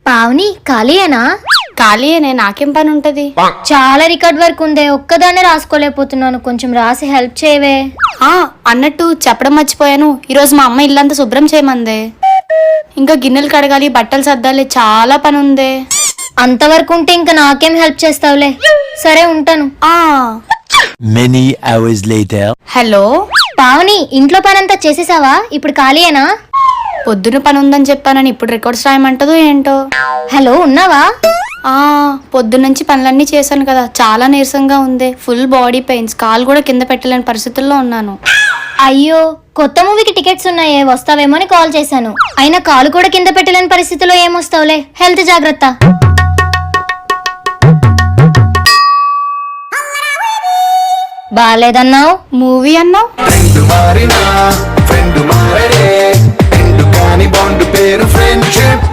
పావని ఖాళీయేనా? ఖాళీయేనే, నాకేం పని ఉంటది? చాలా రికార్డ్ వర్క్ ఉందే, ఒక్కదాన్నే రాసుకోలేకపోతున్నాను, కొంచెం రాసి హెల్ప్ చేయవే. అన్నట్టు చెప్పడం మర్చిపోయాను, ఈరోజు మా అమ్మ ఇల్లంతా శుభ్రం చేయమందే. ఇంకా గిన్నెలు కడగాలి, బట్టలు సర్దాలి, చాలా పని ఉందే. అంతవరకు ఉంటే ఇంకా నాకేం హెల్ప్ చేస్తావులే. సరే ఉంటాను. Many hours later. Hello Pavani, ఇంట్లో పనంతా చేసేసావా? ఇప్పుడు ఖాళీయేనా? పొద్దున పని ఉందని చెప్పానని ఇప్పుడు రికార్డ్స్ రాయమంటదో ఏంటో. హలో, ఉన్నావా? పొద్దున్నుంచి పనులన్నీ చేశాను కదా, చాలా నీరసంగా ఉంది. ఫుల్ బాడీ పెయిన్స్, కాలు కూడా కింద పెట్టలేని పరిస్థితుల్లో ఉన్నాను. అయ్యో, కొత్త మూవీకి టికెట్స్ ఉన్నాయే, వస్తావేమో అని కాల్ చేశాను. అయినా కాలు కూడా కింద పెట్టలేని పరిస్థితిలో ఏమొస్తావులే. హెల్త్ జాగ్రత్త. బాలేదన్నావు, మూవీ అన్నావు. ఫ్రెండ్ మారడే, ఎండు కాని బాండ్ పేరు ఫ్రెండ్షిప్.